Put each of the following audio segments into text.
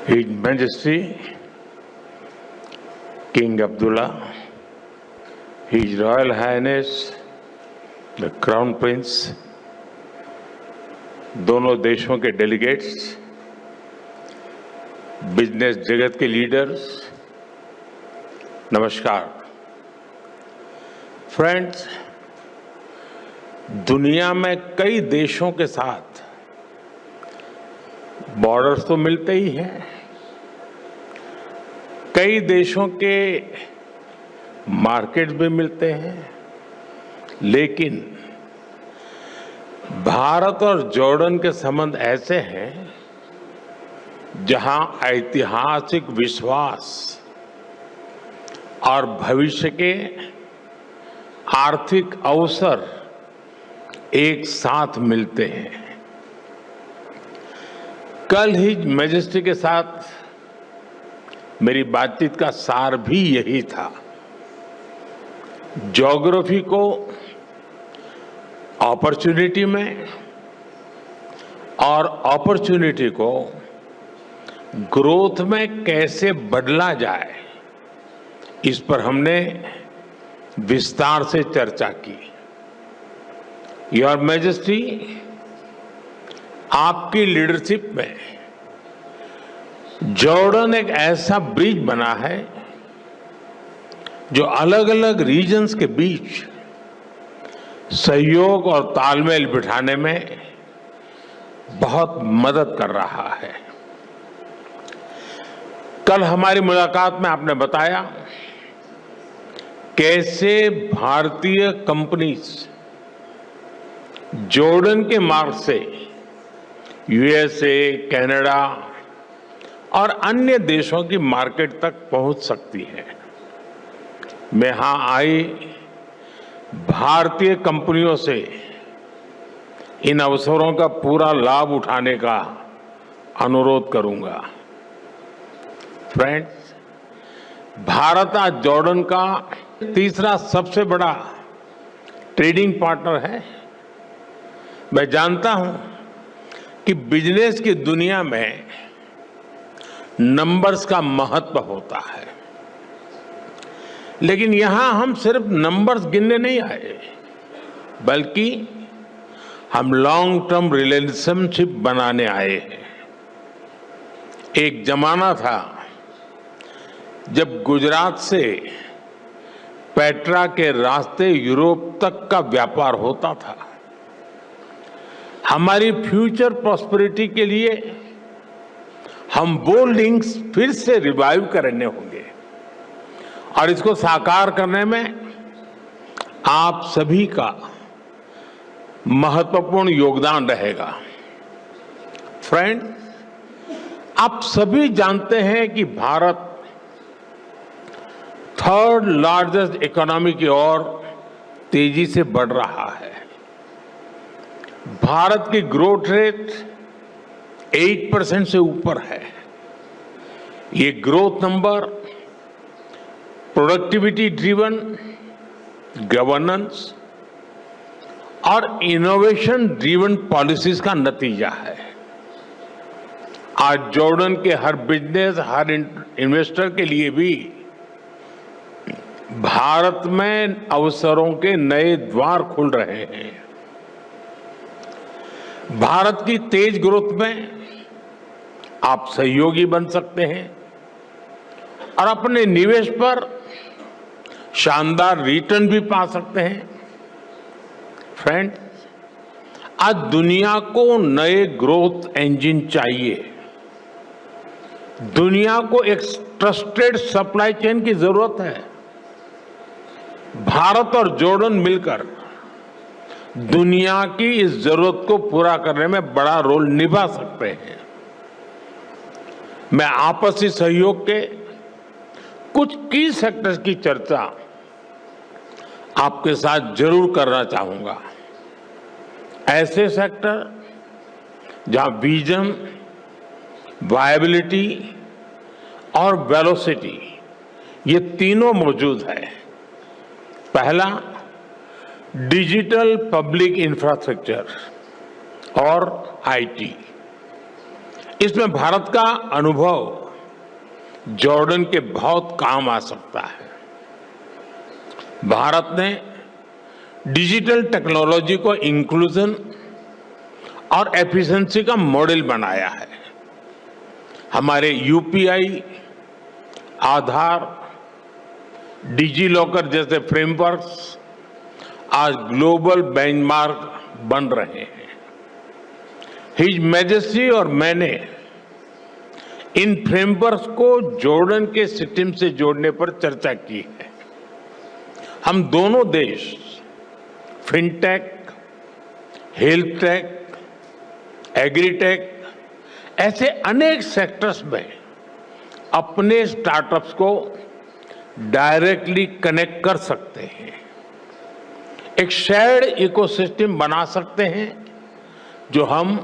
His Majesty King Abdullah, His Royal Highness the Crown Prince, दोनों देशों के delegates, business जगत के लीडर्स, नमस्कार। फ्रेंड्स, दुनिया में कई देशों के साथ बॉर्डर्स तो मिलते ही हैं, कई देशों के मार्केट्स भी मिलते हैं, लेकिन भारत और जॉर्डन के संबंध ऐसे हैं जहां ऐतिहासिक विश्वास और भविष्य के आर्थिक अवसर एक साथ मिलते हैं। कल ही मैजेस्टी के साथ मेरी बातचीत का सार भी यही था। ज्योग्राफी को अपॉर्चुनिटी में और अपॉर्चुनिटी को ग्रोथ में कैसे बदला जाए, इस पर हमने विस्तार से चर्चा की। योर मैजेस्टी, आपकी लीडरशिप में जॉर्डन एक ऐसा ब्रिज बना है जो अलग अलग रीजन्स के बीच सहयोग और तालमेल बिठाने में बहुत मदद कर रहा है। कल हमारी मुलाकात में आपने बताया कैसे भारतीय कंपनीज जॉर्डन के मार्ग से यूएसए, कनाडा और अन्य देशों की मार्केट तक पहुंच सकती है। मैं यहां आई भारतीय कंपनियों से इन अवसरों का पूरा लाभ उठाने का अनुरोध करूंगा। फ्रेंड्स, भारत आज जॉर्डन का तीसरा सबसे बड़ा ट्रेडिंग पार्टनर है। मैं जानता हूं कि बिजनेस की दुनिया में नंबर्स का महत्व होता है, लेकिन यहां हम सिर्फ नंबर्स गिनने नहीं आए, बल्कि हम लॉन्ग टर्म रिलेशनशिप बनाने आए हैं। एक जमाना था जब गुजरात से पेट्रा के रास्ते यूरोप तक का व्यापार होता था। हमारी फ्यूचर प्रॉस्पेरिटी के लिए हम वो लिंक्स फिर से रिवाइव करने होंगे और इसको साकार करने में आप सभी का महत्वपूर्ण योगदान रहेगा। फ्रेंड, आप सभी जानते हैं कि भारत थर्ड लार्जेस्ट इकोनॉमी की ओर तेजी से बढ़ रहा है। भारत की ग्रोथ रेट 8% से ऊपर है। ये growth number productivity driven governance और इनोवेशन ड्रिवन पॉलिसीज का नतीजा है। आज जॉर्डन के हर बिजनेस, हर इन्वेस्टर के लिए भी भारत में अवसरों के नए द्वार खुल रहे हैं। भारत की तेज ग्रोथ में आप सहयोगी बन सकते हैं और अपने निवेश पर शानदार रिटर्न भी पा सकते हैं। फ्रेंड, आज दुनिया को नए ग्रोथ इंजन चाहिए। दुनिया को एक ट्रस्टेड सप्लाई चेन की जरूरत है। भारत और जॉर्डन मिलकर दुनिया की इस जरूरत को पूरा करने में बड़ा रोल निभा सकते हैं। मैं आपसी सहयोग के कुछ की सेक्टर्स की चर्चा आपके साथ जरूर करना चाहूंगा। ऐसे सेक्टर जहां विजन, वायबिलिटी और वेलोसिटी ये तीनों मौजूद है। पहला, डिजिटल पब्लिक इंफ्रास्ट्रक्चर और आईटी। इसमें भारत का अनुभव जॉर्डन के बहुत काम आ सकता है। भारत ने डिजिटल टेक्नोलॉजी को इंक्लूजन और एफिशिएंसी का मॉडल बनाया है। हमारे यूपीआई, आधार, डिजी लॉकर जैसे फ्रेमवर्क्स आज ग्लोबल बेंचमार्क बन रहे हैं। हिज मैजेस्टी और मैंने इन फ्रेमवर्क्स को जॉर्डन के सिस्टम से जोड़ने पर चर्चा की है। हम दोनों देश फिनटेक, हेल्थ टेक, एग्रीटेक ऐसे अनेक सेक्टर्स में अपने स्टार्टअप्स को डायरेक्टली कनेक्ट कर सकते हैं। एक शेयर्ड इकोसिस्टम बना सकते हैं जो हम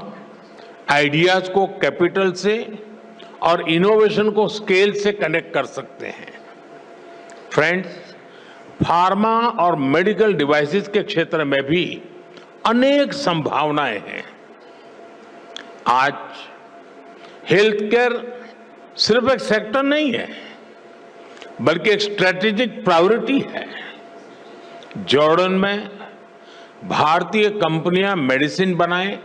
आइडियाज को कैपिटल से और इनोवेशन को स्केल से कनेक्ट कर सकते हैं। फ्रेंड्स, फार्मा और मेडिकल डिवाइसेस के क्षेत्र में भी अनेक संभावनाएं हैं। आज हेल्थ केयर सिर्फ एक सेक्टर नहीं है, बल्कि एक स्ट्रेटेजिक प्रायोरिटी है। जॉर्डन में भारतीय कंपनियां मेडिसिन बनाएं,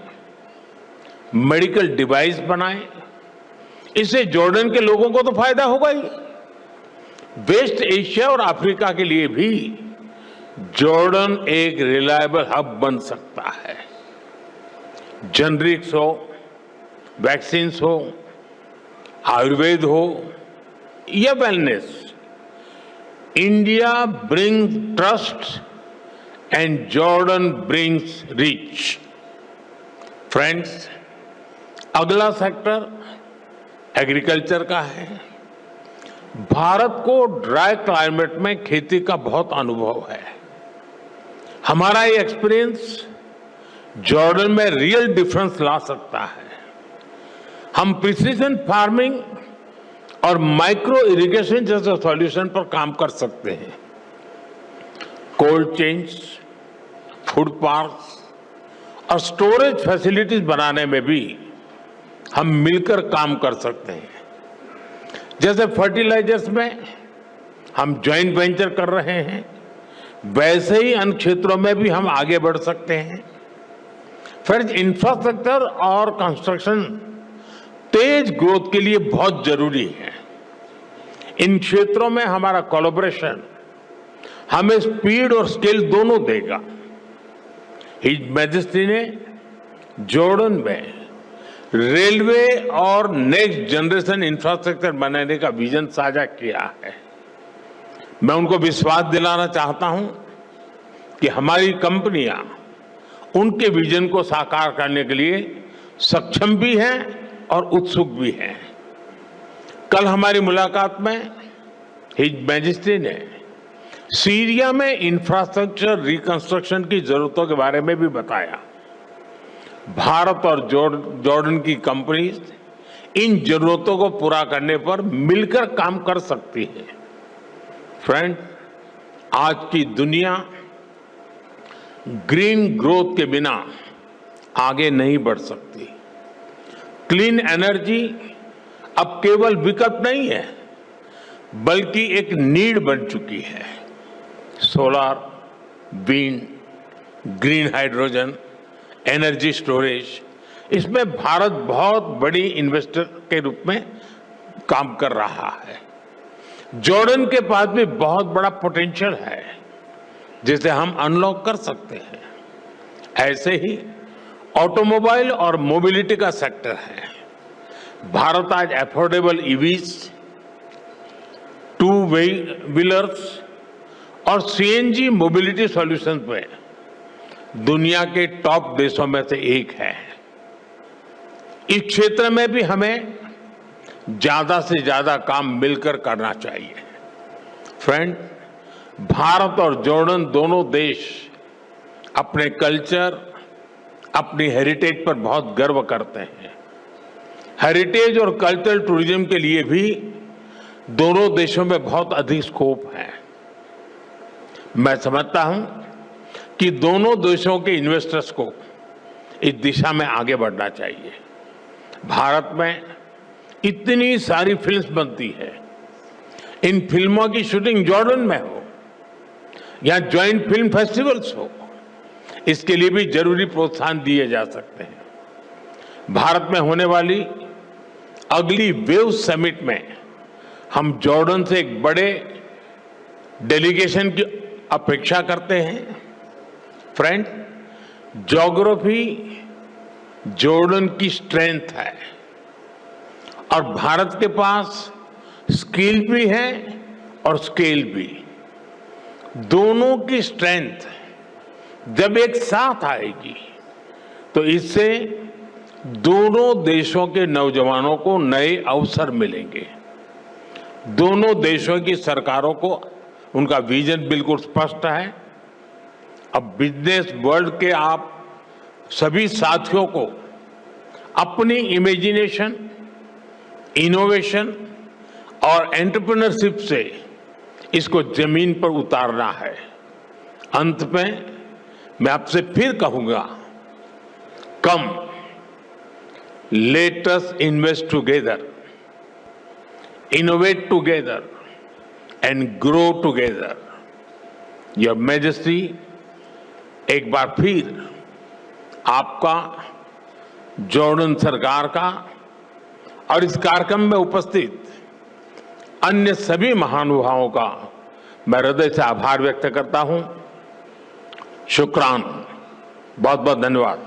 मेडिकल डिवाइस बनाएं, इससे जॉर्डन के लोगों को तो फायदा होगा ही। वेस्ट एशिया और अफ्रीका के लिए भी जॉर्डन एक रिलायबल हब बन सकता है। जेनरिक्स हो, वैक्सीन्स हो, आयुर्वेद हो या wellness, India brings trust and Jordan brings reach. Friends, अगला सेक्टर एग्रीकल्चर का है। भारत को ड्राई क्लाइमेट में खेती का बहुत अनुभव है। हमारा ये एक्सपीरियंस जॉर्डन में रियल डिफरेंस ला सकता है। हम प्रिसीजन फार्मिंग और माइक्रो इरिगेशन जैसे सॉल्यूशन पर काम कर सकते हैं। कोल्ड चेन्स, फूड पार्क्स और स्टोरेज फैसिलिटीज बनाने में भी हम मिलकर काम कर सकते हैं। जैसे फर्टिलाइजर्स में हम ज्वाइंट वेंचर कर रहे हैं, वैसे ही अन्य क्षेत्रों में भी हम आगे बढ़ सकते हैं। फ्रेंड्स, इंफ्रास्ट्रक्चर और कंस्ट्रक्शन तेज ग्रोथ के लिए बहुत जरूरी है। इन क्षेत्रों में हमारा कोलैबोरेशन हमें स्पीड और स्केल दोनों देगा। हिज मैजेस्टी ने जॉर्डन में रेलवे और नेक्स्ट जनरेशन इंफ्रास्ट्रक्चर बनाने का विजन साझा किया है। मैं उनको विश्वास दिलाना चाहता हूं कि हमारी कंपनियां उनके विजन को साकार करने के लिए सक्षम भी हैं और उत्सुक भी हैं। कल हमारी मुलाकात में हिज मैजेस्टी ने सीरिया में इंफ्रास्ट्रक्चर रिकंस्ट्रक्शन की जरूरतों के बारे में भी बताया। भारत और जॉर्डन की कंपनीज इन जरूरतों को पूरा करने पर मिलकर काम कर सकती है। फ्रेंड, आज की दुनिया ग्रीन ग्रोथ के बिना आगे नहीं बढ़ सकती। क्लीन एनर्जी अब केवल विकल्प नहीं है, बल्कि एक नीड बन चुकी है। Solar, wind, green hydrogen, energy storage, इसमें भारत बहुत बड़ी इन्वेस्टर के रूप में काम कर रहा है। जॉर्डन के पास भी बहुत बड़ा पोटेंशियल है जिसे हम अनलॉक कर सकते हैं। ऐसे ही ऑटोमोबाइल और मोबिलिटी का सेक्टर है। भारत आज अफोर्डेबल ईवीज, टू व्हीलर्स और सीएनजी मोबिलिटी सॉल्यूशंस में दुनिया के टॉप देशों में से एक है। इस क्षेत्र में भी हमें ज्यादा से ज्यादा काम मिलकर करना चाहिए। फ्रेंड, भारत और जॉर्डन दोनों देश अपने कल्चर, अपनी हेरिटेज पर बहुत गर्व करते हैं। हेरिटेज और कल्चरल टूरिज्म के लिए भी दोनों देशों में बहुत अधिक स्कोप है। मैं समझता हूं कि दोनों देशों के इन्वेस्टर्स को इस दिशा में आगे बढ़ना चाहिए। भारत में इतनी सारी फिल्म्स बनती है, इन फिल्मों की शूटिंग जॉर्डन में हो या जॉइंट फिल्म फेस्टिवल्स हो, इसके लिए भी जरूरी प्रोत्साहन दिए जा सकते हैं। भारत में होने वाली अगली वेव समिट में हम जॉर्डन से एक बड़े डेलीगेशन की अपेक्षा करते हैं। फ्रेंड, ज्योग्राफी जॉर्डन की स्ट्रेंथ है और भारत के पास स्किल भी है और स्केल भी। दोनों की स्ट्रेंथ जब एक साथ आएगी तो इससे दोनों देशों के नौजवानों को नए अवसर मिलेंगे। दोनों देशों की सरकारों को उनका विजन बिल्कुल स्पष्ट है। अब बिजनेस वर्ल्ड के आप सभी साथियों को अपनी इमेजिनेशन, इनोवेशन और एंटरप्रेन्योरशिप से इसको जमीन पर उतारना है। अंत में मैं आपसे फिर कहूंगा, come let us invest together, innovate together and grow together. Your majesty, एक बार फिर आपका, जॉर्डन सरकार का और इस कार्यक्रम में उपस्थित अन्य सभी महानुभावों का मैं हृदय से आभार व्यक्त करता हूं। शुक्रान, बहुत बहुत धन्यवाद।